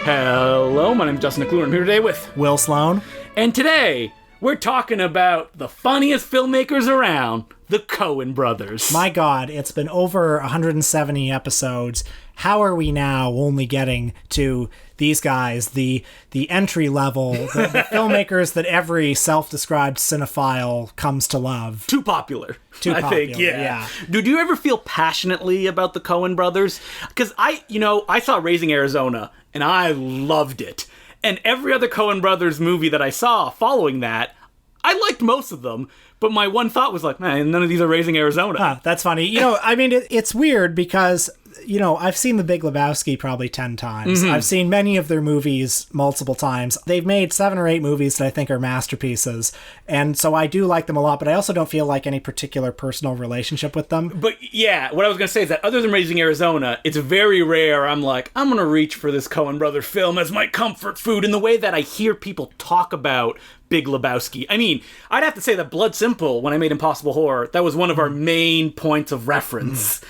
Hello, my name's Justin McClure. I'm here today with Will Sloan. And today, we're talking about the funniest filmmakers around, the Coen Brothers. My God, it's been over 170 episodes. How are we now only getting to these guys, the entry level, the filmmakers that every self-described cinephile comes to love? Too popular. I think, yeah. Do you ever feel passionately about the Coen Brothers? Because I saw Raising Arizona, and I loved it. And every other Coen Brothers movie that I saw following that, I liked most of them. But my one thought was like, man, none of these are Raising Arizona. Huh, that's funny. It's weird because, I've seen The Big Lebowski probably 10 times. Mm-hmm. I've seen many of their movies multiple times. They've made 7 or 8 movies that I think are masterpieces. And so I do like them a lot, but I also don't feel like any particular personal relationship with them. But yeah, what I was going to say is that other than Raising Arizona, it's very rare I'm like, I'm going to reach for this Coen Brothers film as my comfort food in the way that I hear people talk about Big Lebowski. I mean, I'd have to say that Blood Simple, when I made Impossible Horror, that was one of our main points of reference.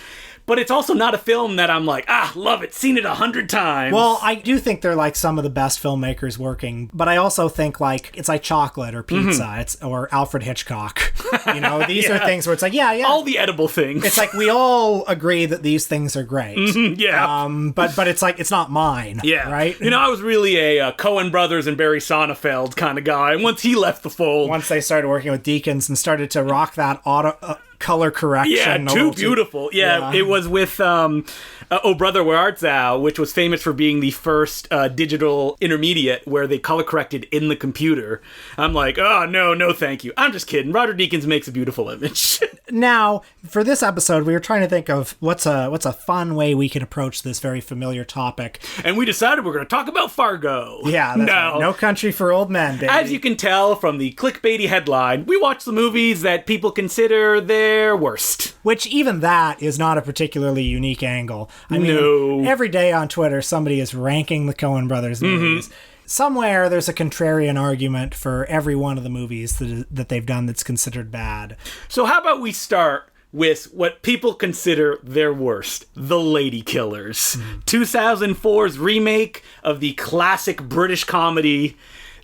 But it's also not a film that I'm like, love it, seen it 100 times. Well, I do think they're like some of the best filmmakers working, but I also think like it's like chocolate or pizza, or Alfred Hitchcock. These are things where it's like, yeah. All the edible things. It's like we all agree that these things are great. Yeah. But it's like, it's not mine. Yeah. Right? I was really a Coen Brothers and Barry Sonnenfeld kind of guy. And once he left the fold. Once they started working with Deakins and started to rock that color correction. Yeah, too beautiful. Yeah, it was with Oh Brother, Where Art Thou, which was famous for being the first digital intermediate where they color corrected in the computer. I'm like, oh, no, thank you. I'm just kidding. Roger Deakins makes a beautiful image. Now, for this episode, we were trying to think of what's a fun way we can approach this very familiar topic. And we decided we're going to talk about Fargo. Yeah, that's right. No Country for Old Men, baby. As you can tell from the clickbaity headline, we watch the movies that people consider their worst. Which even that is not a particularly unique angle. I mean, every day on Twitter, somebody is ranking the Coen Brothers movies. Somewhere there's a contrarian argument for every one of the movies that they've done that's considered bad. So how about we start with what people consider their worst, The Ladykillers. 2004's remake of the classic British comedy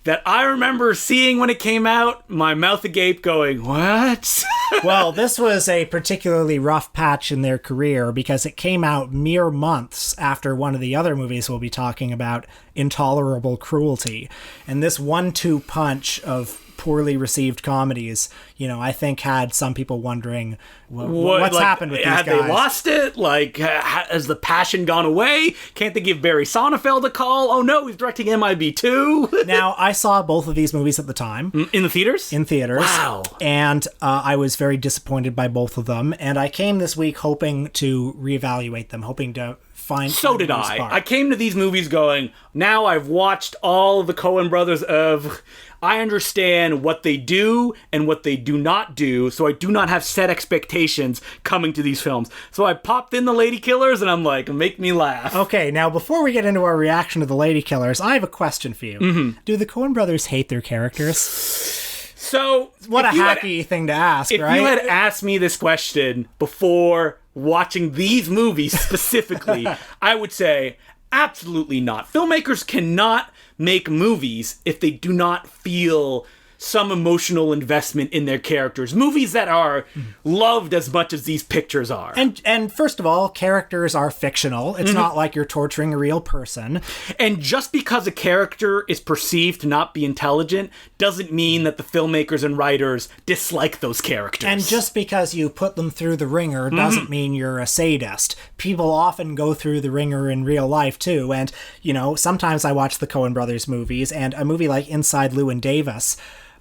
that I remember seeing when it came out, my mouth agape going, what? Well, this was a particularly rough patch in their career because it came out mere months after one of the other movies we'll be talking about, Intolerable Cruelty. And this 1-2 punch of poorly received comedies, I think had some people wondering what's happened with these guys. Have they lost it? Like, has the passion gone away? Can't they give Barry Sonnenfeld a call? Oh no, he's directing MIB 2. Now, I saw both of these movies at the time. In the theaters? In theaters. Wow. And I was very disappointed by both of them. And I came this week hoping to reevaluate them, hoping to find... So did I. I came to these movies going, now I've watched all of the Coen Brothers of... I understand what they do and what they do not do, so I do not have set expectations coming to these films. So I popped in The Ladykillers, and I'm like, make me laugh. Okay, now before we get into our reaction to The Ladykillers, I have a question for you. Do the Coen Brothers hate their characters? So... What a hacky thing to ask, right? If you had asked me this question before watching these movies specifically, I would say, absolutely not. Filmmakers cannot make movies if they do not feel some emotional investment in their characters. Movies that are loved as much as these pictures are. And first of all, characters are fictional. It's not like you're torturing a real person. And just because a character is perceived to not be intelligent doesn't mean that the filmmakers and writers dislike those characters. And just because you put them through the ringer doesn't mean you're a sadist. People often go through the ringer in real life too. And, sometimes I watch the Coen Brothers movies, and a movie like Inside Llewyn Davis,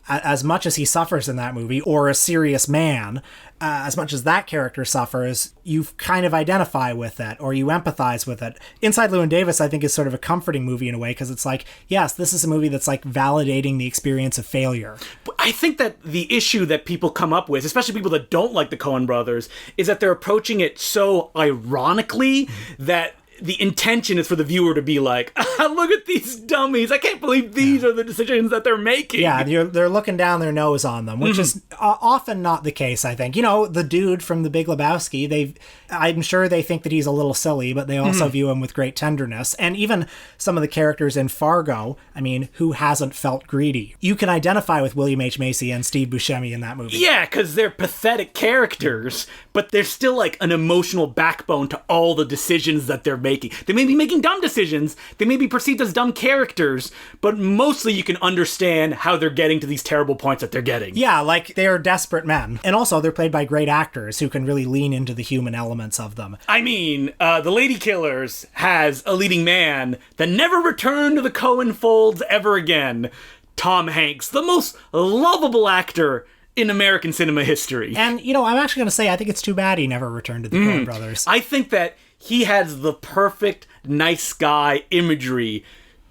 as much as he suffers in that movie, or A Serious Man, as much as that character suffers, you kind of identify with it, or you empathize with it. Inside Llewyn Davis, I think, is sort of a comforting movie in a way, because it's like, yes, this is a movie that's like validating the experience of failure. I think that the issue that people come up with, especially people that don't like the Coen Brothers, is that they're approaching it so ironically that the intention is for the viewer to be like, look at these dummies. I can't believe these are the decisions that they're making. Yeah, they're looking down their nose on them, which is often not the case, I think. You know, the dude from The Big Lebowski, I'm sure they think that he's a little silly, but they also view him with great tenderness. And even some of the characters in Fargo, I mean, who hasn't felt greedy? You can identify with William H. Macy and Steve Buscemi in that movie. Yeah, because they're pathetic characters, but there's still like an emotional backbone to all the decisions that they're making. They may be making dumb decisions, they may be perceived as dumb characters, but mostly you can understand how they're getting to these terrible points that they're getting. Yeah, like they're desperate men. And also they're played by great actors who can really lean into the human elements of them. I mean, the Ladykillers has a leading man that never returned to the Coen folds ever again. Tom Hanks, the most lovable actor in American cinema history. And, you know, I'm actually going to say I think it's too bad he never returned to the Coen Brothers. I think that he has the perfect nice guy imagery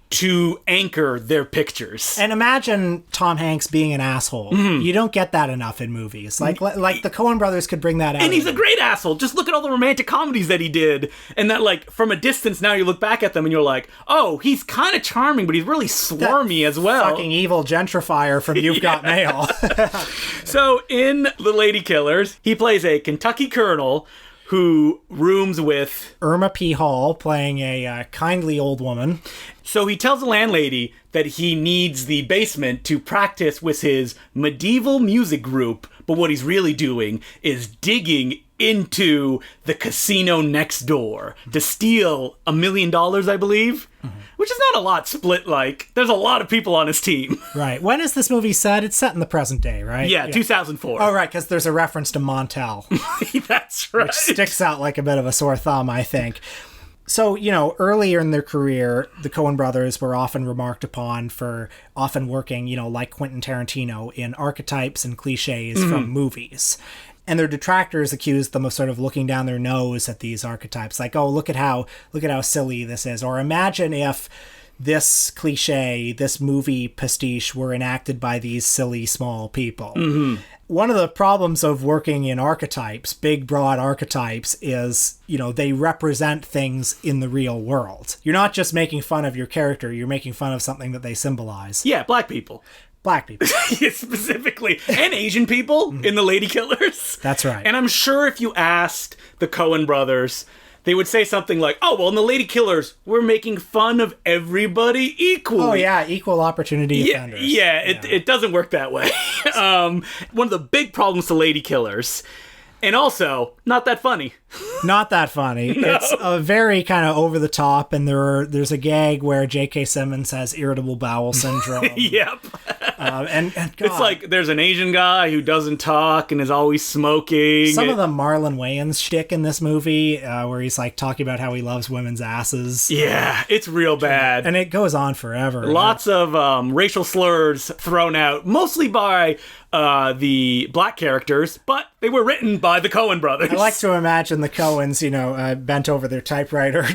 to anchor their pictures. And imagine Tom Hanks being an asshole. You don't get that enough in movies. Like the Coen Brothers could bring that out. And he's a great asshole. Just look at all the romantic comedies that he did. And that, like, from a distance now you look back at them and you're like, oh, he's kind of charming, but he's really swarmy as well. Fucking evil gentrifier from You've Got Mail. So in The Ladykillers, he plays a Kentucky colonel who rooms with Irma P. Hall, playing a kindly old woman. So he tells the landlady that he needs the basement to practice with his medieval music group, but what he's really doing is digging into the casino next door to steal $1 million, I believe. Which is not a lot split, like, there's a lot of people on his team. Right. When is this movie set? It's set in the present day, right? Yeah, 2004. Oh, right, because there's a reference to Montel. That's right. Which sticks out like a bit of a sore thumb, I think. So, you know, earlier in their career, the Coen brothers were often remarked upon for often working, you know, like Quentin Tarantino, in archetypes and cliches from movies. And their detractors accused them of sort of looking down their nose at these archetypes. Like, oh, look at how silly this is. Or imagine if this cliche, this movie pastiche were enacted by these silly, small people. One of the problems of working in archetypes, big, broad archetypes, is, you know, they represent things in the real world. You're not just making fun of your character, you're making fun of something that they symbolize. Yeah, black people. Black people. Specifically. And Asian people in The Ladykillers. That's right. And I'm sure if you asked the Coen brothers, they would say something like, oh, well, in The Ladykillers, we're making fun of everybody equally. Oh, yeah, equal opportunity offenders. Yeah, it doesn't work that way. One of the big problems to Ladykillers, and also, not that funny. Not that funny. No. It's a very kind of over the top, and there's a gag where J.K. Simmons has irritable bowel syndrome. Yep. And God, it's like there's an Asian guy who doesn't talk and is always smoking. Some of the Marlon Wayans shtick in this movie, where he's like talking about how he loves women's asses. Yeah, it's real bad. And it goes on forever. Lots of racial slurs thrown out, mostly by the black characters, but they were written by the Coen brothers. I like to imagine the Coens, you know, bent over their typewriter,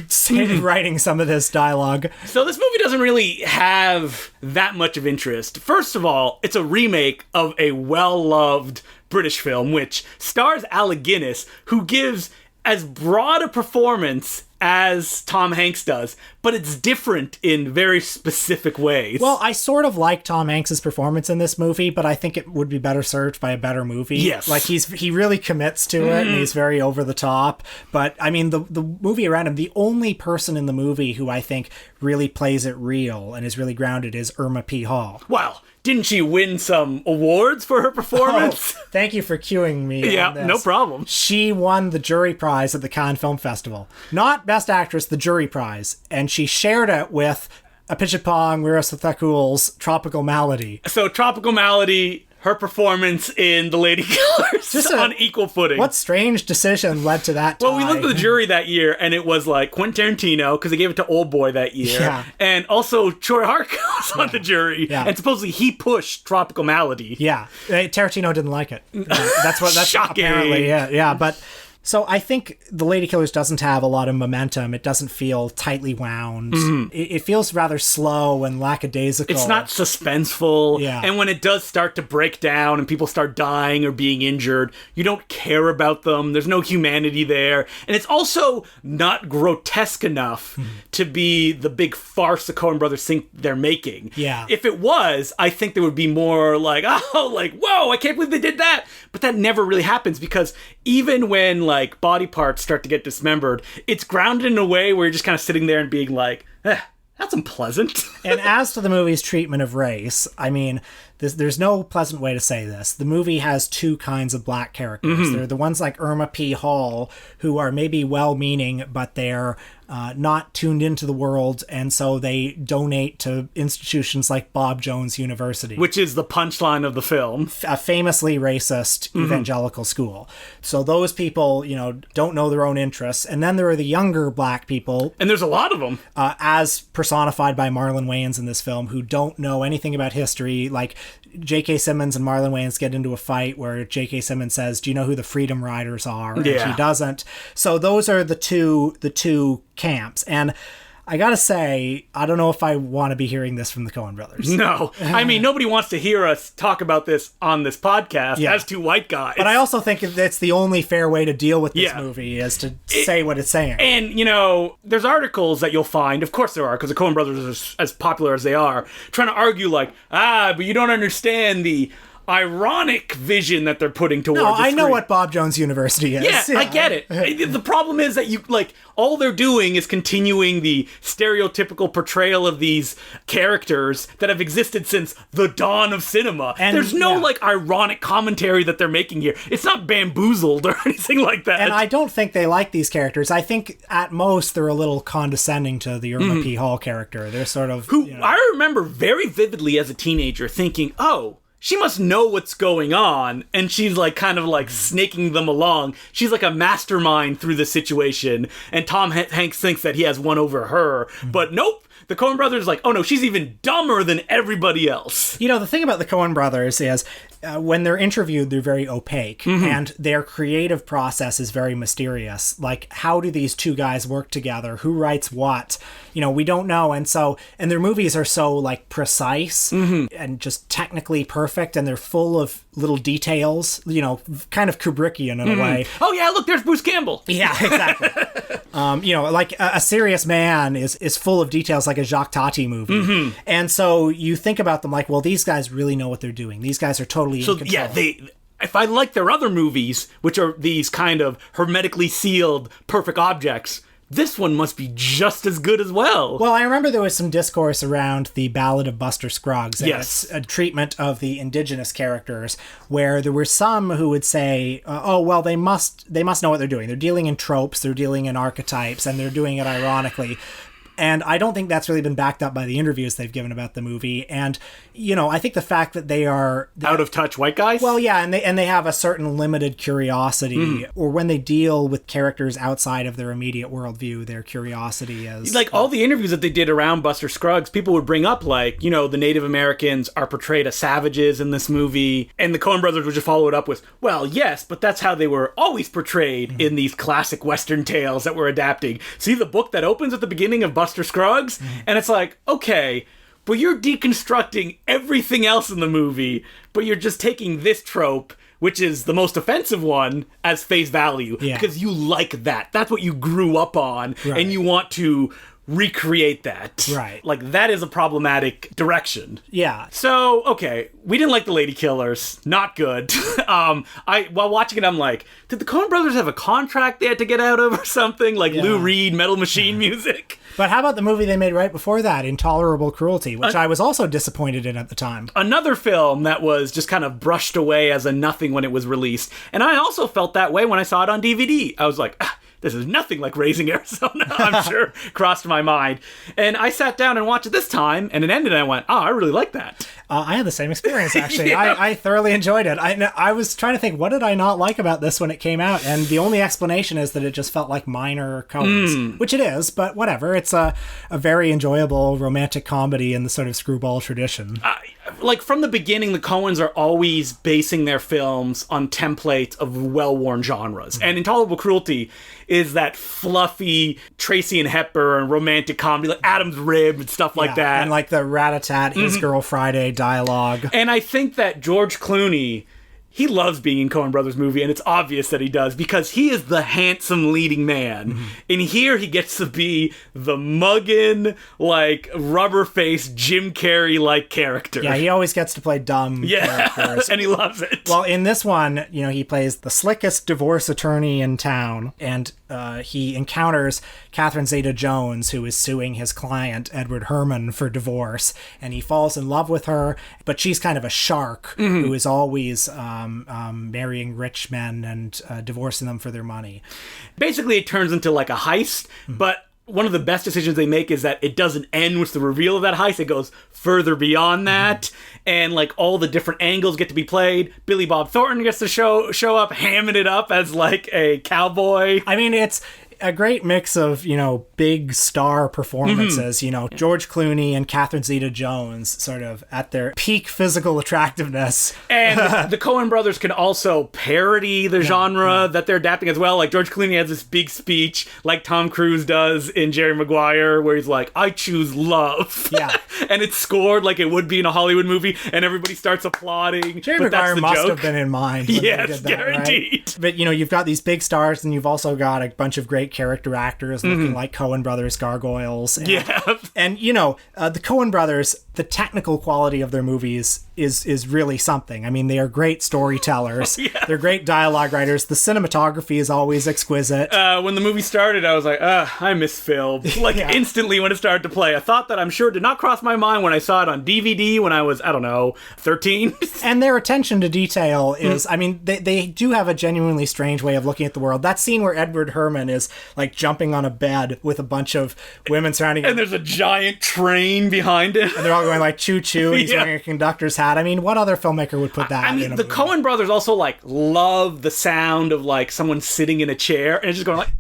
writing some of this dialogue. So this movie doesn't really have that much of interest. First of all, it's a remake of a well-loved British film, which stars Alec Guinness, who gives as broad a performance as Tom Hanks does, but it's different in very specific ways. Well, I sort of like Tom Hanks' performance in this movie, but I think it would be better served by a better movie. Yes. Like, he really commits to it, and he's very over the top. But, I mean, the movie around him, the only person in the movie who I think really plays it real and is really grounded is Irma P. Hall. Wow. Didn't she win some awards for her performance? Oh, thank you for cueing me. Yeah, on this. No problem. She won the jury prize at the Cannes Film Festival. Not Best Actress, the jury prize. And she shared it with Apichatpong Weerasethakul's Tropical Malady. So Tropical Malady, her performance in The Ladykillers, just on equal footing. What strange decision led to that tie? Well, we looked at the jury that year, and it was like Quentin Tarantino, because they gave it to Old Boy that year. Yeah. And also Troy Harker was on the jury. Yeah. And supposedly he pushed Tropical Malady. Yeah. Tarantino didn't like it. That's Shocking. Apparently, yeah. But So I think The Ladykillers doesn't have a lot of momentum. It doesn't feel tightly wound. It feels rather slow and lackadaisical. It's not suspenseful. Yeah. And when it does start to break down and people start dying or being injured, you don't care about them. There's no humanity there. And it's also not grotesque enough to be the big farce the Coen Brothers think they're making. Yeah. If it was, I think there would be more like, oh, like, whoa, I can't believe they did that. But that never really happens because even when like body parts start to get dismembered, it's grounded in a way where you're just kind of sitting there and being like, that's unpleasant. And as to the movie's treatment of race, I mean, there's no pleasant way to say this. The movie has two kinds of black characters. They're the ones like Irma P. Hall, who are maybe well-meaning, but they're not tuned into the world, and so they donate to institutions like Bob Jones University. Which is the punchline of the film. A famously racist evangelical school. So those people, don't know their own interests. And then there are the younger black people. And there's a lot of them. As personified by Marlon Wayans in this film, who don't know anything about history. Like, J.K. Simmons and Marlon Wayans get into a fight where J.K. Simmons says, "Do you know who the Freedom Riders are?" And she doesn't. So those are the two camps. And I gotta say, I don't know if I want to be hearing this from the Coen Brothers. No. I mean, nobody wants to hear us talk about this on this podcast as two white guys. But I also think that's the only fair way to deal with this movie is to say what it's saying. And, there's articles that you'll find, of course there are, because the Coen Brothers are as popular as they are, trying to argue like, but you don't understand the ironic vision that they're putting towards the I know screen. what Bob Jones University is. Yeah, I get it. The problem is that all they're doing is continuing the stereotypical portrayal of these characters that have existed since the dawn of cinema. And there's no ironic commentary that they're making here. It's not bamboozled or anything like that. And I don't think they like these characters. I think at most they're a little condescending to the Irma P. Hall character. They're sort of I remember very vividly as a teenager thinking, she must know what's going on, and she's kind of snaking them along. She's like a mastermind through the situation, and Tom Hanks thinks that he has one over her, but nope. The Coen Brothers oh no, she's even dumber than everybody else. The thing about the Coen Brothers is when they're interviewed, they're very opaque, and their creative process is very mysterious. Like, how do these two guys work together? Who writes what? We don't know. And their movies are so precise and just technically perfect, and they're full of little details, kind of Kubrickian in a way. Oh yeah, look, there's Bruce Campbell. Yeah, exactly. A Serious Man is full of details like a Jacques Tati movie. And so you think about them well, these guys really know what they're doing. These guys are totally in control. Yeah, if I like their other movies, which are these kind of hermetically sealed perfect objects, this one must be just as good as well. Well, I remember there was some discourse around the Ballad of Buster Scruggs and yes. its a treatment of the indigenous characters, where there were some who would say, well, they must know what they're doing. They're dealing in tropes, they're dealing in archetypes, and they're doing it ironically. And I don't think that's really been backed up by the interviews they've given about the movie. And, I think the fact that they're out of touch white guys? Well, yeah, and they have a certain limited curiosity, or when they deal with characters outside of their immediate worldview, their curiosity is... all the interviews that they did around Buster Scruggs, people would bring up, the Native Americans are portrayed as savages in this movie, and the Coen Brothers would just follow it up with, well, yes, but that's how they were always portrayed in these classic Western tales that we're adapting. See the book that opens at the beginning of Buster Scruggs? And it's okay, but you're deconstructing everything else in the movie, but you're just taking this trope, which is the most offensive one, as face value, because you like that. That's what you grew up on, and you want to recreate that. Right. That is a problematic direction. Yeah. So, okay, we didn't like the Ladykillers. Not good. While watching it, I'm did the Coen Brothers have a contract they had to get out of or something? Lou Reed, Metal Machine music? But how about the movie they made right before that, Intolerable Cruelty, which I was also disappointed in at the time. Another film that was just kind of brushed away as a nothing when it was released. And I also felt that way when I saw it on DVD. I was this is nothing like Raising Arizona, I'm sure, crossed my mind. And I sat down and watched it this time, and it ended, and I went, I really like that. I had the same experience, actually. I thoroughly enjoyed it. I was trying to think, what did I not like about this when it came out? And the only explanation is that it just felt like minor Coens, which it is, but whatever. It's a very enjoyable romantic comedy in the sort of screwball tradition. like from the beginning, the Coens are always basing their films on templates of well-worn genres. And Intolerable Cruelty is that fluffy Tracy and Hepburn romantic comedy, like Adam's Rib and stuff like that. And like the rat-a-tat, His Girl Friday dialogue. And I think that George Clooney, he loves being in Coen Brothers movie, and it's obvious that he does, because he is the handsome leading man. And here he gets to be the muggin', like, rubber-faced, Jim Carrey-like character. Yeah, he always gets to play dumb characters. And he loves it. Well, in this one, you know, he plays the slickest divorce attorney in town, and he encounters Catherine Zeta-Jones, who is suing his client, Edward Herman, for divorce, and he falls in love with her, but she's kind of a shark who is always marrying rich men and divorcing them for their money. Basically, it turns into like a heist, but one of the best decisions they make is that it doesn't end with the reveal of that heist. It goes further beyond that, and like all the different angles get to be played. Billy Bob Thornton gets to show up, hamming it up as like a cowboy. I mean, it's a great mix of, you know, big star performances, you know, George Clooney and Catherine Zeta-Jones sort of at their peak physical attractiveness. And the Coen brothers can also parody the genre that they're adapting as well. Like George Clooney has this big speech like Tom Cruise does in Jerry Maguire, where he's like, I choose love. Yeah. And it's scored like it would be in a Hollywood movie, and everybody starts applauding. Jerry but Maguire that's the must joke. have been in mind when they Yes, did that, guaranteed. right? But, you know, you've got these big stars, and you've also got a bunch of great character actors looking like Coen Brothers gargoyles. And, and you know, the Coen Brothers, the technical quality of their movies is really something. I mean, they are great storytellers. They're great dialogue writers. The cinematography is always exquisite. When the movie started, I was like, I miss film. Like, instantly when it started to play. A thought that I'm sure did not cross my mind when I saw it on DVD when I was, 13. And their attention to detail is, I mean, they do have a genuinely strange way of looking at the world. That scene where Edward Herman is, like, jumping on a bed with a bunch of women surrounding him. And there's a giant train behind him. And they're all going, like, choo-choo, and he's wearing a conductor's hat. I mean, what other filmmaker would put that in a the movie? Coen brothers also, like, love the sound of, like, someone sitting in a chair and it's just going, like,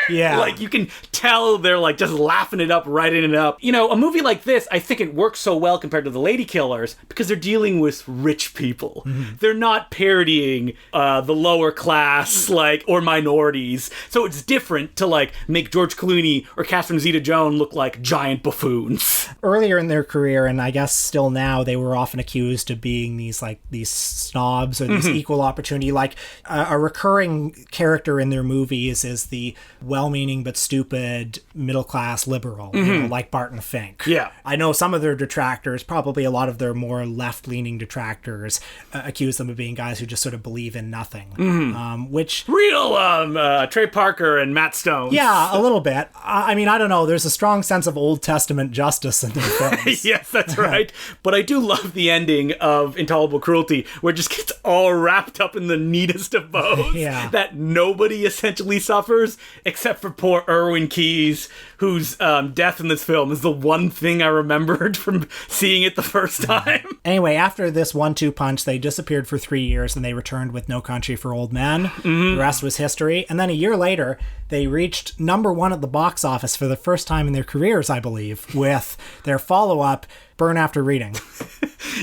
Yeah. Like, you can tell they're, like, just laughing it up, writing it up. You know, a movie like this, I think it works so well compared to the Ladykillers because they're dealing with rich people. They're not parodying the lower class, like, or minorities. So it's different to, like, make George Clooney or Catherine Zeta-Jones look like giant buffoons. Earlier in their career, and I guess still now, they were often accused of being these snobs or these equal opportunity. Like, a recurring character in their movies is the well-meaning but stupid middle-class liberal, you know, like Barton Fink. Yeah. I know some of their detractors, probably a lot of their more left-leaning detractors, accuse them of being guys who just sort of believe in nothing. Which... Real Trey Parker and Matt Stone. Yeah, a little bit. I mean, I don't know. There's a strong sense of Old Testament justice in their films. Yes, that's right. But I do love the ending of Intolerable Cruelty, where it just gets all wrapped up in the neatest of bows. That nobody essentially suffers, except for poor Erwin Keyes, whose death in this film is the one thing I remembered from seeing it the first time. Anyway, after this 1-2 punch, they disappeared for 3 years, and they returned with No Country for Old Men. The rest was history. And then a year later, they reached #1 at the box office for the first time in their careers, I believe, with their follow-up, Burn After Reading.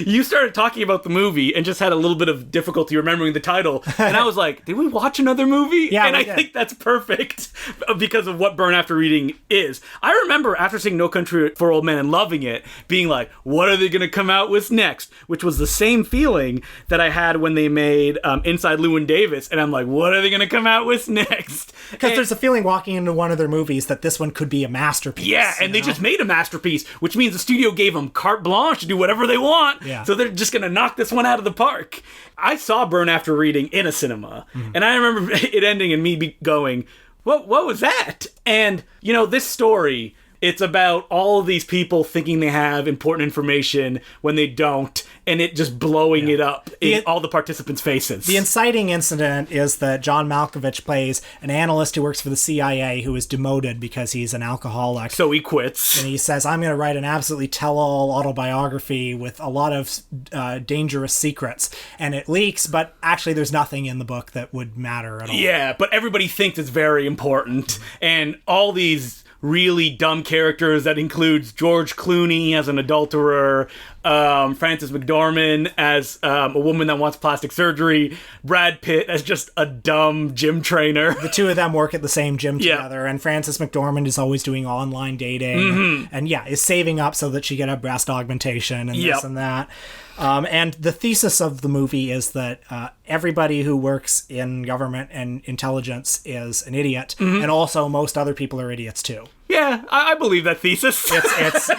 You started talking about the movie and just had a little bit of difficulty remembering the title. And I was like, did we watch another movie? Yeah, and I did. think that's perfect because of what Burn After Reading is. I remember after seeing No Country for Old Men and loving it, being like, what are they going to come out with next? Which was the same feeling that I had when they made Inside Llewyn Davis. And I'm like, what are they going to come out with next? Because there's a feeling walking into one of their movies that this one could be a masterpiece. Yeah, and they just made a masterpiece, which means the studio gave them carte blanche to do whatever they want. Yeah. So they're just going to knock this one out of the park. I saw Burn After Reading in a cinema, and I remember it ending and me going, what was that? And, you know, this story, it's about all of these people thinking they have important information when they don't, and it just blowing it up in all the participants' faces. The inciting incident is that John Malkovich plays an analyst who works for the CIA who is demoted because he's an alcoholic. So he quits. And he says, I'm going to write an absolutely tell-all autobiography with a lot of dangerous secrets. And it leaks, but actually there's nothing in the book that would matter at all. Yeah, but everybody thinks it's very important. And all these really dumb characters that includes George Clooney as an adulterer, Frances McDormand as a woman that wants plastic surgery, Brad Pitt as just a dumb gym trainer. The two of them work at the same gym together, and Frances McDormand is always doing online dating, and is saving up so that she can have breast augmentation and this and that. And the thesis of the movie is that everybody who works in government and intelligence is an idiot, and also most other people are idiots too. Yeah, I believe that thesis. It's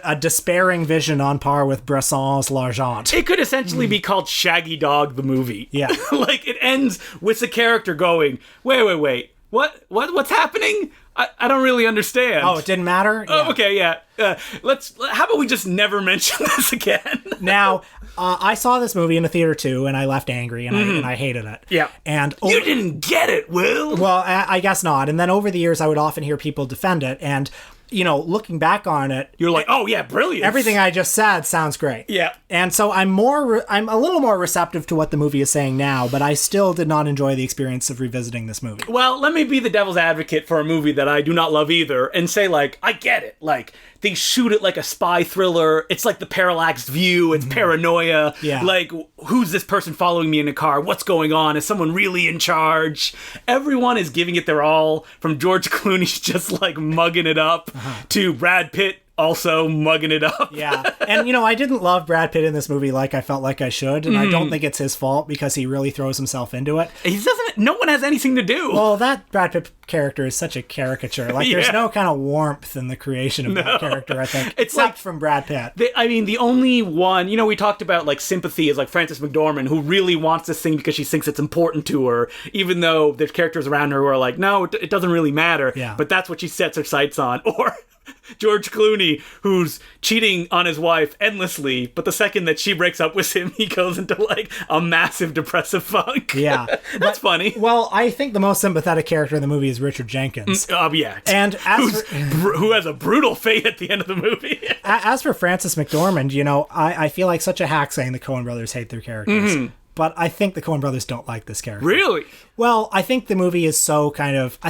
a despairing vision on par with Bresson's L'Argent. It could essentially be called Shaggy Dog the movie. Yeah. Like, it ends with the character going, wait, what's happening? I don't really understand. Oh, it didn't matter? Yeah. Oh, okay, yeah. How about we just never mention this again? Now, I saw this movie in a theater too, and I left angry, and I hated it. Yeah. And you didn't get it, Will. Well, I guess not. And then over the years, I would often hear people defend it, and looking back on it, you're like, oh yeah, brilliant. Everything I just said sounds great. Yeah. And so I'm a little more receptive to what the movie is saying now, but I still did not enjoy the experience of revisiting this movie. Well, let me be the devil's advocate for a movie that I do not love either and say, like, I get it. Like, they shoot it like a spy thriller. It's like the parallax view. It's paranoia. Yeah. Like, who's this person following me in a car? What's going on? Is someone really in charge? Everyone is giving it their all, from George Clooney's just like mugging it up to Brad Pitt also mugging it up. Yeah. And, I didn't love Brad Pitt in this movie like I felt like I should, and I don't think it's his fault because he really throws himself into it. No one has anything to do. Well, that Brad Pitt character is such a caricature. Like, there's no kind of warmth in the creation of that character, I think. It's like from Brad Pitt. The only one, we talked about, like, sympathy is like Frances McDormand, who really wants this thing because she thinks it's important to her, even though there's characters around her who are like, no, it doesn't really matter. Yeah. But that's what she sets her sights on. Or George Clooney, who's cheating on his wife endlessly, but the second that she breaks up with him, he goes into, like, a massive depressive funk. Yeah. That's funny. Well, I think the most sympathetic character in the movie is Richard Jenkins. Yeah. And who has a brutal fate at the end of the movie. As for Frances McDormand, I feel like such a hack saying the Coen Brothers hate their characters. But I think the Coen Brothers don't like this character. Really? Well, I think the movie is I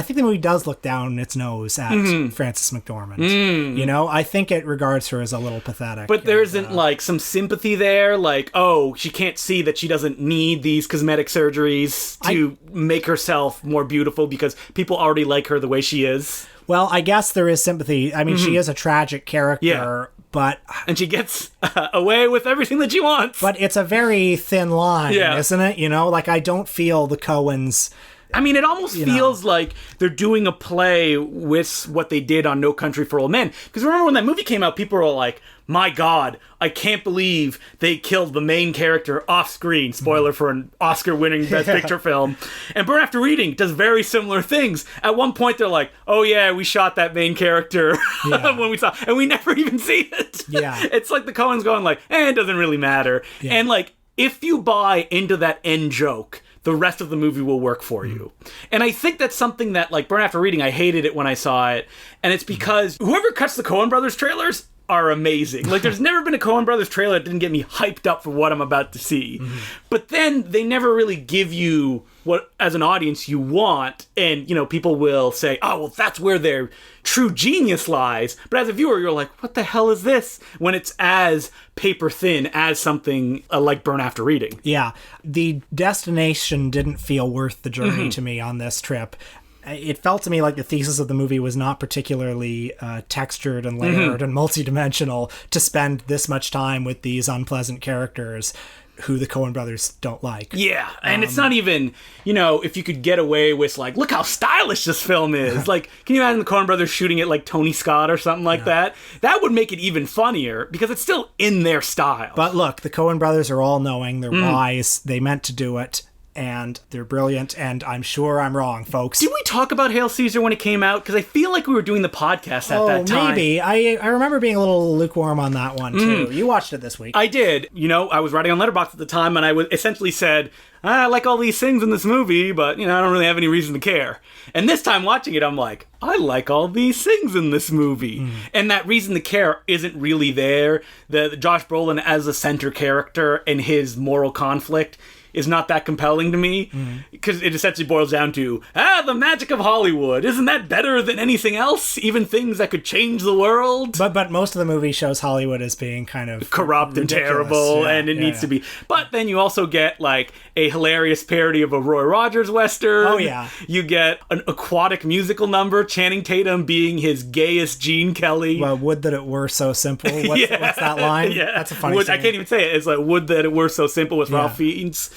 think the movie does look down its nose at Frances McDormand. I think it regards her as a little pathetic. But there isn't, like, some sympathy there? Like, oh, she can't see that she doesn't need these cosmetic surgeries to make herself more beautiful because people already like her the way she is? Well, I guess there is sympathy. I mean, she is a tragic character, and she gets away with everything that she wants. But it's a very thin line, isn't it? Like, I don't feel the Coens. I mean, it almost feels like they're doing a play with what they did on No Country for Old Men. Because remember when that movie came out, people were like, my God, I can't believe they killed the main character off screen. Spoiler for an Oscar-winning Best Picture film. And Burn After Reading does very similar things. At one point, they're like, oh yeah, we shot that main character when we saw, and we never even see it. Yeah. It's like the Coens going like, it doesn't really matter. Yeah. And like, if you buy into that end joke, the rest of the movie will work for you. And I think that's something that, like, Burn After Reading, I hated it when I saw it. And it's because whoever cuts the Coen Brothers trailers are amazing. Like, there's never been a Coen Brothers trailer that didn't get me hyped up for what I'm about to see. But then they never really give you what, as an audience, you want. And, people will say, oh, well, that's where their true genius lies. But as a viewer, you're like, what the hell is this? When it's as paper thin as something like Burn After Reading. Yeah. The destination didn't feel worth the journey to me on this trip. It felt to me like the thesis of the movie was not particularly textured and layered and multidimensional to spend this much time with these unpleasant characters who the Coen Brothers don't like. Yeah, and it's not even, if you could get away with, like, look how stylish this film is. Like, can you imagine the Coen Brothers shooting it like Tony Scott or something like that? That would make it even funnier because it's still in their style. But look, the Coen Brothers are all-knowing. They're wise. They meant to do it. And they're brilliant, and I'm sure I'm wrong, folks. Did we talk about Hail Caesar when it came out? Because I feel like we were doing the podcast at that time. Maybe. I remember being a little lukewarm on that one, too. You watched it this week. I did. I was writing on Letterboxd at the time, and I essentially said, I like all these things in this movie, but, I don't really have any reason to care. And this time watching it, I'm like, I like all these things in this movie. And that reason to care isn't really there. The Josh Brolin as a center character and his moral conflict is not that compelling to me, because it essentially boils down to, the magic of Hollywood. Isn't that better than anything else? Even things that could change the world? But most of the movie shows Hollywood as being kind of corrupt and terrible, and it needs to be. But then you also get, like, a hilarious parody of a Roy Rogers Western. Oh, yeah. You get an aquatic musical number, Channing Tatum being his gayest Gene Kelly. Well, would that it were so simple. What's that line? Yeah. That's a funny I can't even say it. It's like, would that it were so simple with Ralph Fiennes.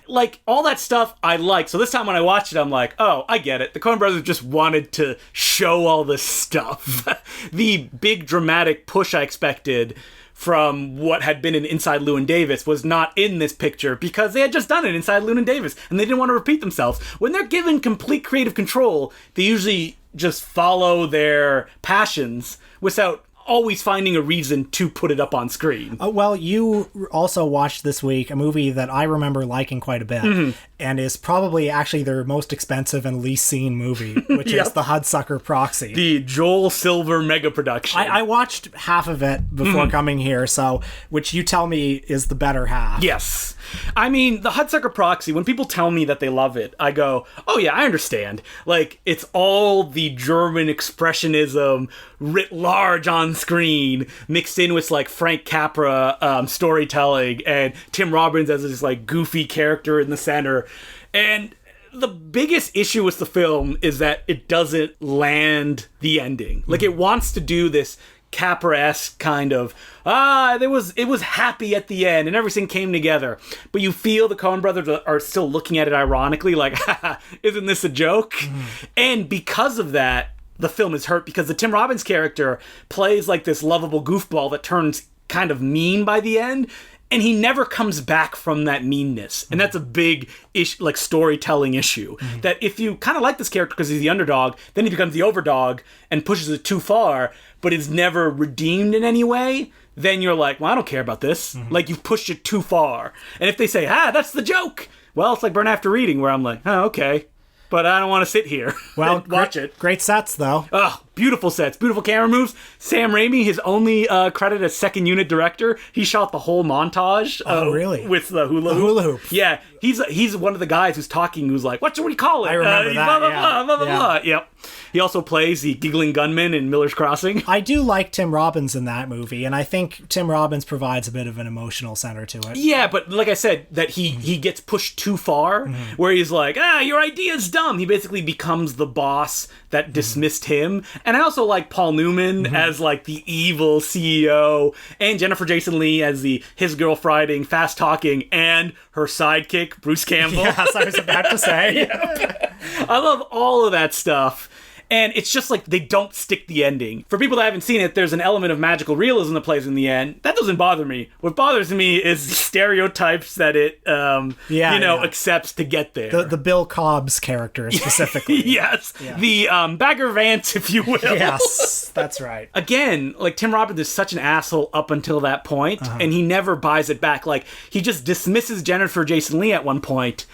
Like, all that stuff I like. So this time when I watched it, I'm like, oh, I get it. The Coen Brothers just wanted to show all this stuff. The big dramatic push I expected from what had been in Inside Llewyn Davis was not in this picture because they had just done it Inside Llewyn Davis and they didn't want to repeat themselves. When they're given complete creative control, they usually just follow their passions without always finding a reason to put it up on screen. Well, you also watched this week a movie that I remember liking quite a bit, and is probably actually their most expensive and least seen movie, which is The Hudsucker Proxy. The Joel Silver mega production. I watched half of it before coming here, so which you tell me is the better half. Yes. I mean, The Hudsucker Proxy, when people tell me that they love it, I go, oh yeah, I understand. Like, it's all the German expressionism writ large on screen, mixed in with, like, Frank Capra storytelling, and Tim Robbins as this, like, goofy character in the center. And the biggest issue with the film is that it doesn't land the ending. Like, it wants to do this Capra-esque kind of, it was happy at the end and everything came together. But you feel the Coen Brothers are still looking at it ironically, like, isn't this a joke? And because of that, the film is hurt because the Tim Robbins character plays like this lovable goofball that turns kind of mean by the end. And he never comes back from that meanness. And that's a big like storytelling issue. That if you kind of like this character because he's the underdog, then he becomes the overdog and pushes it too far, but is never redeemed in any way, then you're like, well, I don't care about this. Like, you've pushed it too far. And if they say, that's the joke, well, it's like Burn After Reading, where I'm like, oh, okay. But I don't want to sit here and watch it. Great sets, though. Oh, beautiful sets, beautiful camera moves. Sam Raimi, his only credit as second unit director, he shot the whole montage. Oh, really? With the hula hoop. The hula hoop. Yeah, he's one of the guys who's talking, who's like, what do we call it? I remember that, blah, blah, blah, blah, blah. Yep. He also plays the giggling gunman in Miller's Crossing. I do like Tim Robbins in that movie, and I think Tim Robbins provides a bit of an emotional center to it. Yeah, but like I said, that he gets pushed too far, where he's like, your idea's dumb. He basically becomes the boss that dismissed him. And I also like Paul Newman as, like, the evil CEO, and Jennifer Jason Leigh as his girl Friday, fast talking, and her sidekick, Bruce Campbell. Yes, I was about to say. I love all of that stuff. And it's just like they don't stick the ending. For people that haven't seen it, there's an element of magical realism that plays in the end. That doesn't bother me. What bothers me is the stereotypes that it, accepts to get there. The Bill Cobb's character specifically. Yes. Yeah. The Bagger Vance, if you will. Yes, that's right. Again, like, Tim Robbins is such an asshole up until that point, and he never buys it back. Like, he just dismisses Jennifer Jason Leigh at one point,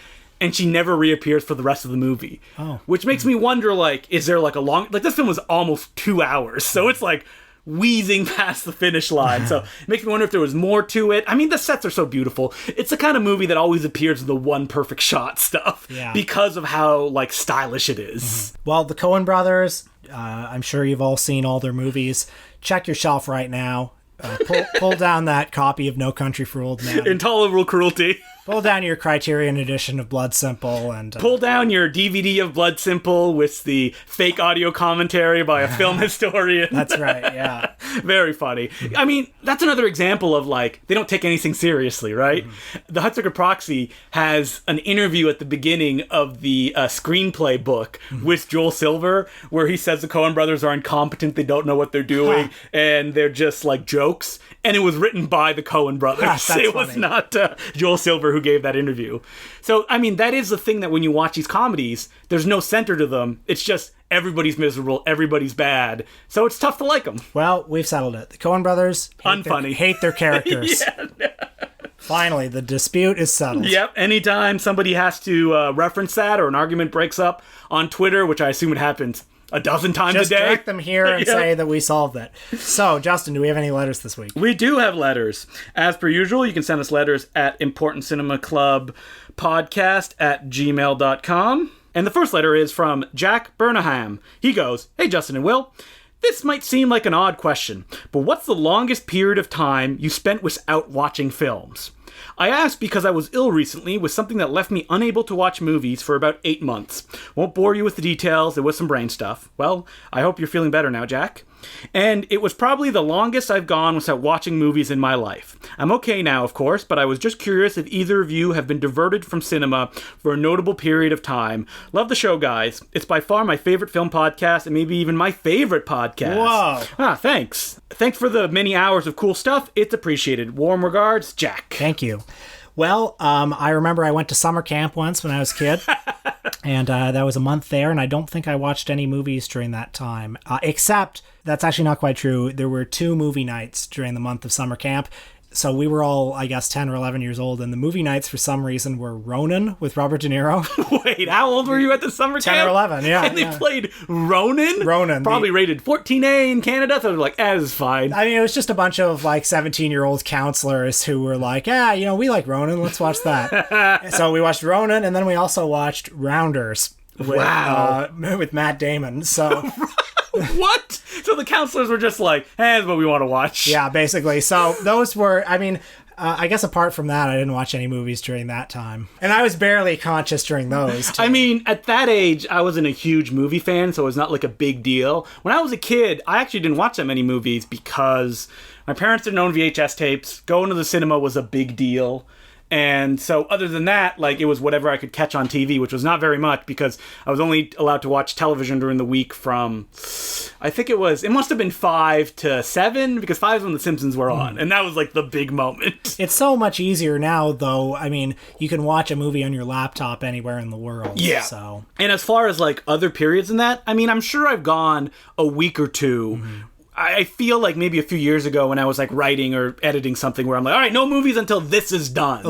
and she never reappears for the rest of the movie. Oh. Which makes me wonder, like, is there, like, a long... Like, this film was almost 2 hours, so it's, like, wheezing past the finish line. So it makes me wonder if there was more to it. I mean, the sets are so beautiful. It's the kind of movie that always appears in the one perfect shot stuff because of how, like, stylish it is. Well, the Coen Brothers, I'm sure you've all seen all their movies. Check your shelf right now. Pull down that copy of No Country for Old Men. Intolerable Cruelty. Pull down your Criterion edition of Blood Simple and... Pull down your DVD of Blood Simple with the fake audio commentary by a film historian. That's right, yeah. Very funny. I mean, that's another example of, like, they don't take anything seriously, right? The Hudsucker Proxy has an interview at the beginning of the screenplay book with Joel Silver, where he says the Coen Brothers are incompetent, they don't know what they're doing, and they're just, like, jokes. And it was written by the Coen Brothers. It was not Joel Silver who gave that interview. So, I mean, that is the thing, that when you watch these comedies, there's no center to them. It's just everybody's miserable, everybody's bad. So it's tough to like them. Well, we've settled it. The Coen Brothers hate their characters. Finally, the dispute is settled. Yep. Anytime somebody has to reference that or an argument breaks up on Twitter, which I assume it happens a dozen times Just a day. direct them here and say that we solved it. So, Justin, do we have any letters this week? We do have letters. As per usual, you can send us letters at importantcinemaclubpodcast@gmail.com. And the first letter is from Jack Burnham. He goes, "Hey, Justin and Will. This might seem like an odd question, but what's the longest period of time you spent without watching films? I asked because I was ill recently with something that left me unable to watch movies for about 8 months. Won't bore you with the details, there was some brain stuff. Well, I hope you're feeling better now, Jack. And it was probably the longest I've gone without watching movies in my life. I'm okay now, of course, but I was just curious if either of you have been diverted from cinema for a notable period of time. Love the show, guys. It's by far my favorite film podcast and maybe even my favorite podcast." Whoa. Thanks. Thanks for the many hours of cool stuff. It's appreciated. Warm regards, Jack. Thank you. Well, I remember I went to summer camp once when I was a kid, and that was a month there, and I don't think I watched any movies during that time, except, that's actually not quite true, there were 2 movie nights during the month of summer camp. So we were all, I guess, 10 or 11 years old, and the movie nights, for some reason, were Ronin with Robert De Niro. Wait, how old were you at the summer 10 camp? or 11, yeah. And they played Ronin? Ronin. Probably rated 14A in Canada, so they're like, that is fine. I mean, it was just a bunch of, 17-year-old counselors who were like, we like Ronin, let's watch that. So we watched Ronin, and then we also watched Rounders with Matt Damon, so... What? So the counselors were just like, that's what we want to watch. Yeah, basically. So those were, I guess apart from that, I didn't watch any movies during that time. And I was barely conscious during those, too. I mean, at that age, I wasn't a huge movie fan, so it was not like a big deal. When I was a kid, I actually didn't watch that many movies because my parents didn't own VHS tapes. Going to the cinema was a big deal. And so other than that, it was whatever I could catch on TV, which was not very much because I was only allowed to watch television during the week from, I think it must have been 5 to 7 because 5 is when The Simpsons were on. And that was the big moment. It's so much easier now, though. I mean, you can watch a movie on your laptop anywhere in the world. Yeah. So. And as far as other periods in that, I mean, I'm sure I've gone a week or two. I feel like maybe a few years ago when I was writing or editing something where I'm like, all right, no movies until this is done.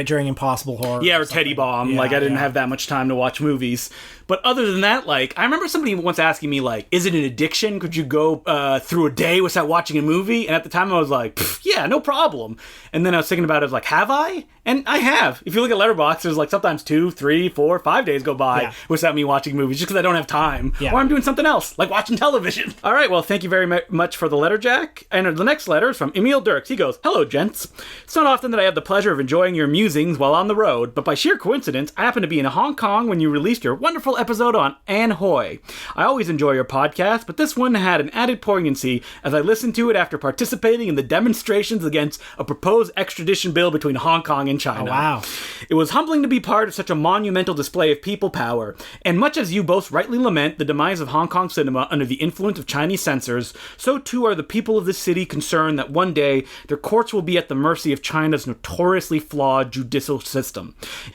During Impossible Horror. Yeah, or Teddy Bomb. Yeah, I didn't have that much time to watch movies. But other than that, I remember somebody once asking me, is it an addiction? Could you go through a day without watching a movie? And at the time I was like, yeah, no problem. And then I was thinking about it, have I? And I have. If you look at Letterboxd, there's sometimes 2, 3, 4, 5 days go by without me watching movies just because I don't have time. Yeah. Or I'm doing something else, like watching television. All right, well, thank you very much for the letter, Jack. And the next letter is from Emil Dirks. He goes, "Hello, gents. It's not often that I have the pleasure of enjoying your musings while on the road, but by sheer coincidence, I happened to be in Hong Kong when you released your wonderful episode on Anne Hoy. I always enjoy your podcast, but this one had an added poignancy as I listened to it after participating in the demonstrations against a proposed extradition bill between Hong Kong and China. Oh, wow. It was humbling to be part of such a monumental display of people power, and much as you both rightly lament the demise of Hong Kong cinema under the influence of Chinese censors, so too are the people of this city concerned that one day their courts will be at the mercy of China's notoriously flawed judicial system.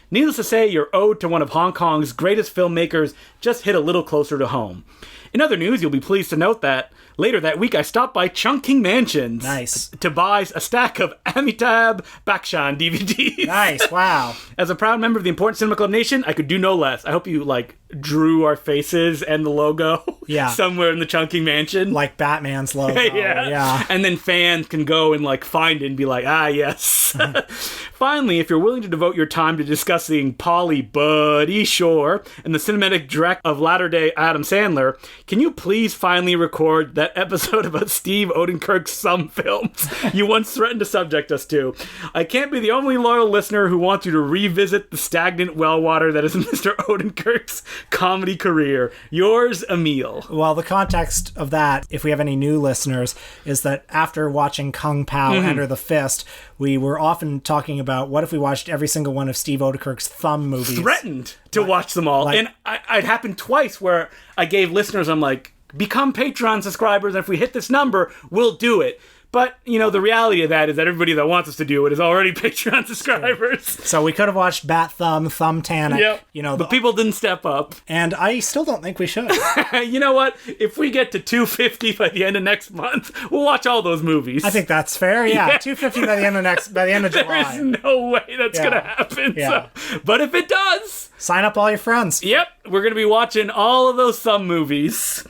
Needless to say, your ode to one of Hong Kong's greatest filmmakers just hit a little closer to home. In other news, you'll be pleased to note that later that week I stopped by Chungking Mansions to buy a stack of Amitabh Bachchan DVDs. Nice, wow. As a proud member of the Important Cinema Club Nation, I could do no less. I hope you, drew our faces and the logo somewhere in the Chungking Mansion. Like Batman's logo. Yeah. And then fans can go and, find it and be like, yes. Finally, if you're willing to devote your time to discussing Polly Buddy Shore and the cinematic direct of latter-day Adam Sandler, can you please finally record that episode about Steve Odenkirk's Some Films you once threatened to subject us to? I can't be the only loyal listener who wants you to revisit the stagnant well water that is Mr. Odenkirk's comedy career. Yours, Emil. Well, the context of that, if we have any new listeners, is that after watching Kung Pao Enter the Fist, we were often talking about what if we watched every single one of Steve Odenkirk's Thumb movies. Threatened to watch them all. And it happened twice where I gave listeners, I'm like, become Patreon subscribers, and if we hit this number, we'll do it. But, the reality of that is that everybody that wants us to do it is already Patreon subscribers. So we could have watched Bat Thumb, Thumbtanic. Yep. But people didn't step up. And I still don't think we should. You know what? If we get to 250 by the end of next month, we'll watch all those movies. I think that's fair. Yeah. 250 by the end of July. There's no way that's going to happen. Yeah. So. But if it does... sign up all your friends. Yep. we're going to be watching all of those Thumb movies.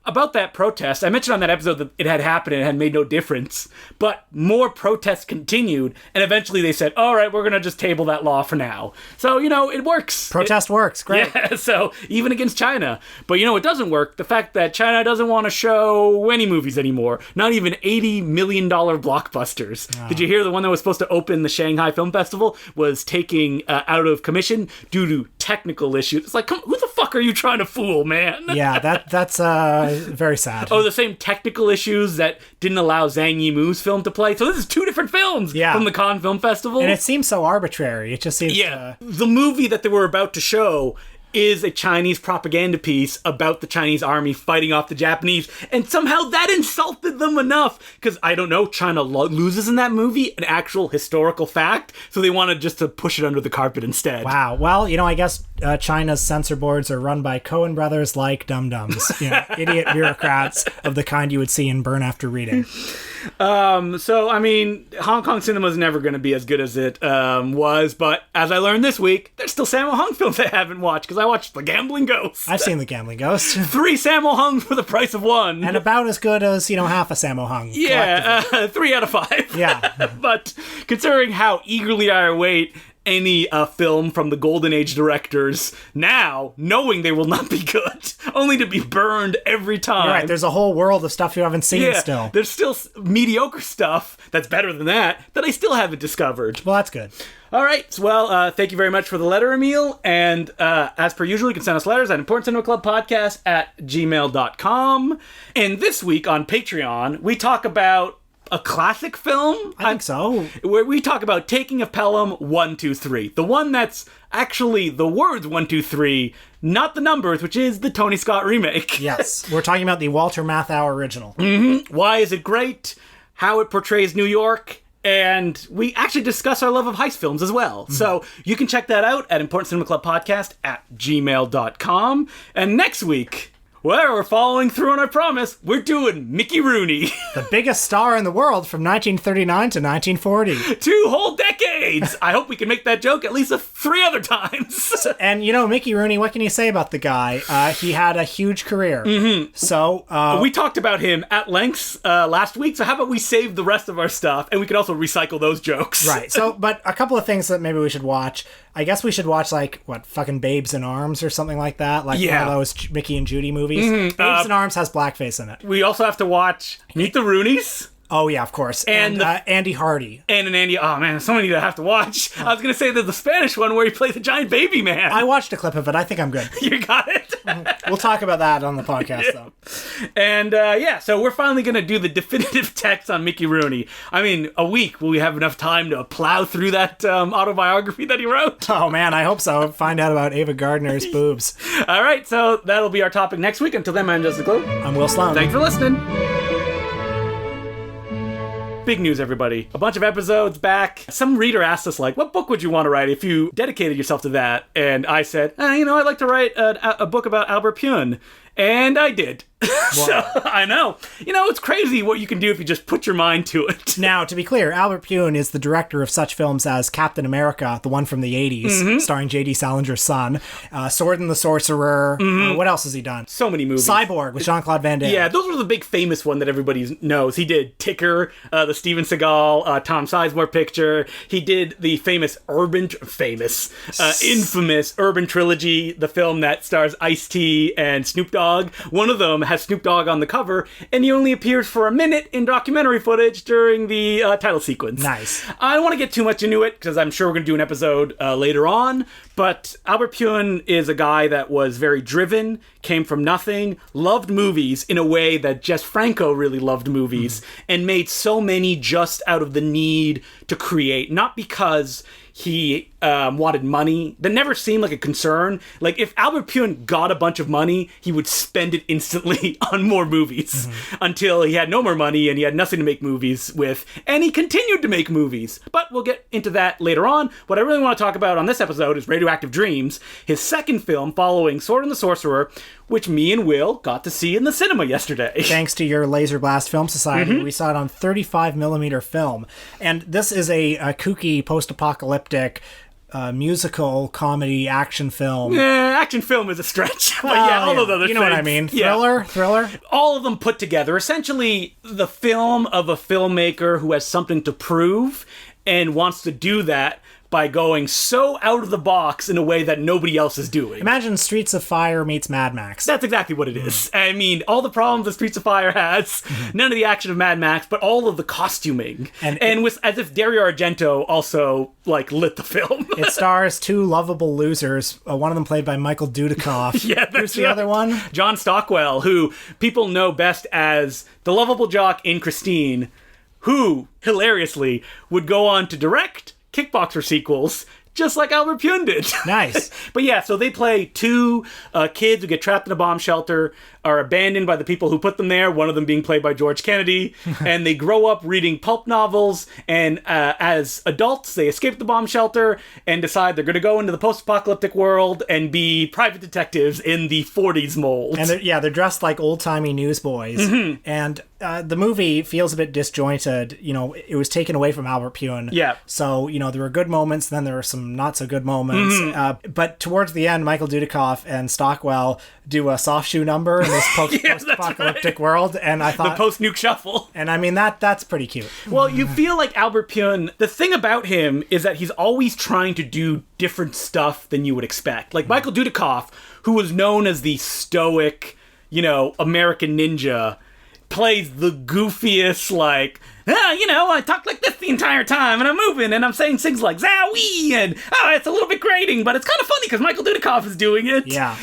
About that protest, I mentioned on that episode that it had happened and it had made no difference, but more protests continued, and eventually they said, all right, we're going to just table that law for now. So, it works. Protest works. Great. Yeah, so even against China. But it doesn't work. The fact that China doesn't want to show any movies anymore, not even $80 million blockbusters. Oh. Did you hear the one that was supposed to open the Shanghai Film Festival was taking out of commission due to technical issues? It's like, who the fuck are you trying to fool, man? Yeah, that's very sad. Oh, the same technical issues that didn't allow Zhang Yimou's film to play. So this is two different films from the Cannes Film Festival. And it seems so arbitrary. It just seems... Yeah. The movie that they were about to show is a Chinese propaganda piece about the Chinese army fighting off the Japanese, and somehow that insulted them enough, because, I don't know, China loses in that movie an actual historical fact, so they wanted just to push it under the carpet instead. Wow. Well, I guess China's censor boards are run by Coen Brothers like dum-dums. Idiot bureaucrats of the kind you would see in Burn After Reading. So, Hong Kong cinema is never going to be as good as it was, but as I learned this week, there's still Sammo Hung films I haven't watched, because I watched The Gambling Ghost. I've seen The Gambling Ghost. 3 Sammo Hung for the price of 1. And about as good as, half a Sammo Hung. Yeah, 3 out of 5. Yeah. But considering how eagerly I await any film from the Golden Age directors now, knowing they will not be good, only to be burned every time. You're right, there's a whole world of stuff you haven't seen still. There's still mediocre stuff that's better than that I still haven't discovered. Well, that's good. All right, well, thank you very much for the letter, Emil, and as per usual, you can send us letters at importantcinemaclubpodcast@gmail.com. And this week on Patreon, we talk about a classic film? I think so. Where we talk about Taking of Pelham 1, 2, 3. The one that's actually the words 1, 2, 3, not the numbers, which is the Tony Scott remake. Yes, we're talking about the Walter Matthau original. Mm-hmm. Why is it great? How it portrays New York? And we actually discuss our love of heist films as well. Mm-hmm. So you can check that out at importantcinemaclubpodcast@gmail.com. And next week... well, we're following through on our promise. We're doing Mickey Rooney. The biggest star in the world from 1939 to 1940. 2 whole decades. I hope we can make that joke at least 3 other times. And, Mickey Rooney, what can you say about the guy? He had a huge career. Mm-hmm. So, we talked about him at length last week, so how about we save the rest of our stuff, and we can also recycle those jokes. Right. So, but a couple of things that maybe we should watch. I guess we should watch, fucking Babes in Arms or something like that. One of those Mickey and Judy movies. Mm-hmm. Babes in Arms has blackface in it. We also have to watch Meet the Roonies. Oh, yeah, of course. And Andy Hardy. And Andy... oh, man, so many that I have to watch. I was going to say there's the Spanish one where he plays a giant baby man. I watched a clip of it. I think I'm good. You got it? We'll talk about that on the podcast, though. And, so we're finally going to do the definitive text on Mickey Rooney. A week, will we have enough time to plow through that autobiography that he wrote? Oh, man, I hope so. Find out about Ava Gardner's boobs. All right, so that'll be our topic next week. Until then, I'm Justin Clue. I'm Will Sloan. Thanks for listening. Big news, everybody. A bunch of episodes back. Some reader asked us, what book would you want to write if you dedicated yourself to that? And I said, I'd like to write a book about Albert Pune. And I did. So, I know. It's crazy what you can do if you just put your mind to it. Now, to be clear, Albert Pune is the director of such films as Captain America, the one from the 80s, starring J.D. Salinger's son, Sword and the Sorcerer. What else has he done? So many movies. Cyborg with Jean-Claude Van Damme. Yeah, those were the big famous one that everybody knows. He did Ticker, the Steven Seagal, Tom Sizemore picture. He did the infamous Urban Trilogy, the film that stars Ice-T and Snoop Dogg. One of them has Snoop Dogg on the cover, and he only appears for a minute in documentary footage during the title sequence. Nice. I don't want to get too much into it, because I'm sure we're going to do an episode later on, but Albert Pune is a guy that was very driven, came from nothing, loved movies in a way that Jess Franco really loved movies, and made so many just out of the need to create, not because he wanted money. That never seemed like a concern. If Albert Pune got a bunch of money, he would spend it instantly on more movies until he had no more money and he had nothing to make movies with, and he continued to make movies. But we'll get into that later on. What I really want to talk about on this episode is Radioactive Dreams, his second film following Sword and the Sorcerer, which me and Will got to see in the cinema yesterday. Thanks to your Laser Blast Film Society, we saw it on 35mm film. And this is a kooky post-apocalyptic musical, comedy, action film. Action film is a stretch. But yeah, all those other things. You know what I mean. Thriller? All of them put together. Essentially, the film of a filmmaker who has something to prove and wants to do that by going so out of the box in a way that nobody else is doing. Imagine Streets of Fire meets Mad Max. That's exactly what it is. I mean, all the problems that Streets of Fire has, none of the action of Mad Max, but all of the costuming. And with, as if Dario Argento also, like, lit the film. It stars two lovable losers, one of them played by Michael Dudikoff. Yeah, that's Who's the other one? John Stockwell, who people know best as the lovable jock in Christine, who, hilariously, would go on to direct Kickboxer sequels, just like Albert Pyun did. Nice. But yeah, so they play two kids who get trapped in a bomb shelter, are abandoned by the people who put them there, one of them being played by George Kennedy, and they grow up reading pulp novels, and as adults, they escape the bomb shelter and decide they're going to go into the post-apocalyptic world and be private detectives in the 40s mold. And they're dressed like old-timey newsboys. Mm-hmm. And the movie feels a bit disjointed. You know, it was taken away from Albert Pyun. Yeah. So, you know, there were good moments, then there were some not-so-good moments. Mm-hmm. But towards the end, Michael Dudikoff and Stockwell do a soft shoe number in this post-apocalyptic world, and I thought... The post-nuke shuffle. And I mean, that's pretty cute. Well, you feel like Albert Pyun, the thing about him is that he's always trying to do different stuff than you would expect. Like Michael Dudikoff, who was known as the stoic, you know, American ninja, plays the goofiest, like... you know, I talk like this the entire time, and I'm moving, and I'm saying things like "Zowie," and it's a little bit grating, but it's kind of funny because Michael Dudikoff is doing it. Yeah.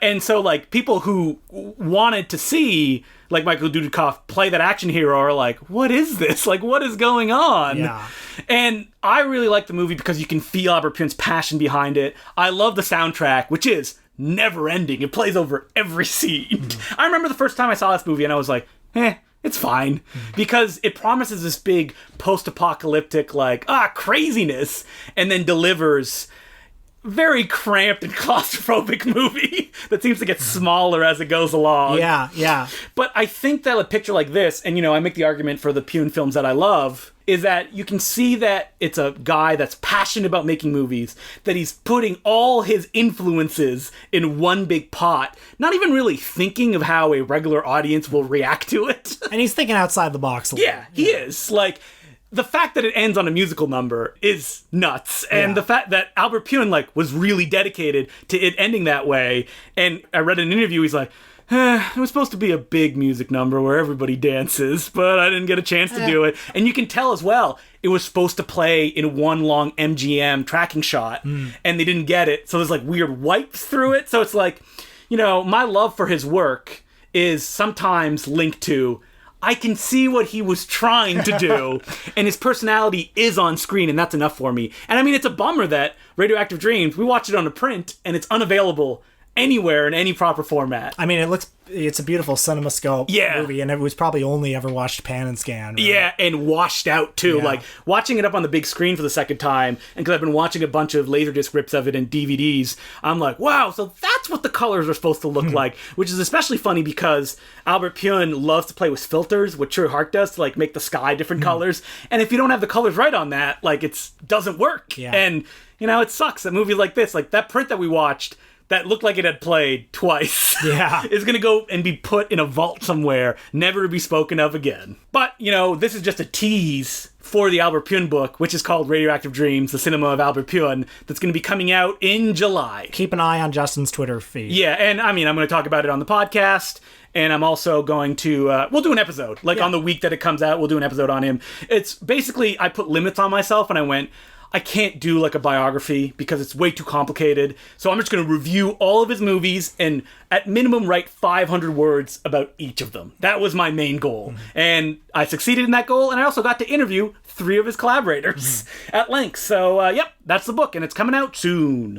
And so, like, people who wanted to see, like, Michael Dudikoff play that action hero are like, what is this? Like, what is going on? Yeah. And I really like the movie because you can feel Albert Pyun's passion behind it. I love the soundtrack, which is never ending. It plays over every scene. I remember the first time I saw this movie, and I was like, it's fine, because it promises this big post-apocalyptic, like, craziness, and then delivers very cramped and claustrophobic movie that seems to get smaller as it goes along. Yeah. But I think that a picture like this, and, you know, I make the argument for the Pyun films that I love, is that you can see that it's a guy that's passionate about making movies, that he's putting all his influences in one big pot, not even really thinking of how a regular audience will react to it. And he's thinking outside the box a little. Yeah, he is. Like, the fact that it ends on a musical number is nuts. And the fact that Albert Pyun, like, was really dedicated to it ending that way. And I read in an interview, he's like, it was supposed to be a big music number where everybody dances, but I didn't get a chance to do it. And you can tell as well, it was supposed to play in one long MGM tracking shot, and they didn't get it. So there's, like, weird wipes through it. So it's like, you know, my love for his work is sometimes linked to, I can see what he was trying to do, and his personality is on screen, and that's enough for me. And I mean, it's a bummer that Radioactive Dreams, we watched it on a print, and it's unavailable anywhere in any proper format. I mean, it's a beautiful CinemaScope movie, and it was probably only ever watched pan and scan. Right? Yeah, and washed out too. Yeah. Like, watching it up on the big screen for the second time, and because I've been watching a bunch of Laserdisc rips of it and DVDs, I'm like, wow, so that's what the colors are supposed to look like, which is especially funny because Albert Pyun loves to play with filters, what True Heart does, to, like, make the sky different colors, and if you don't have the colors right on that, like, it doesn't work. Yeah. And, you know, it sucks. A movie like this, like that print that we watched, that looked like it had played twice, is going to go and be put in a vault somewhere, never to be spoken of again. But, you know, this is just a tease for the Albert Pyun book, which is called Radioactive Dreams, the Cinema of Albert Pyun, that's going to be coming out in July. Keep an eye on Justin's Twitter feed. Yeah, and I mean, I'm going to talk about it on the podcast, and I'm also going to, we'll do an episode, on the week that it comes out, we'll do an episode on him. It's basically, I put limits on myself, and I went, I can't do like a biography because it's way too complicated. So I'm just going to review all of his movies and at minimum write 500 words about each of them. That was my main goal. And I succeeded in that goal. And I also got to interview 3 of his collaborators at length. So, yep, that's the book and it's coming out soon.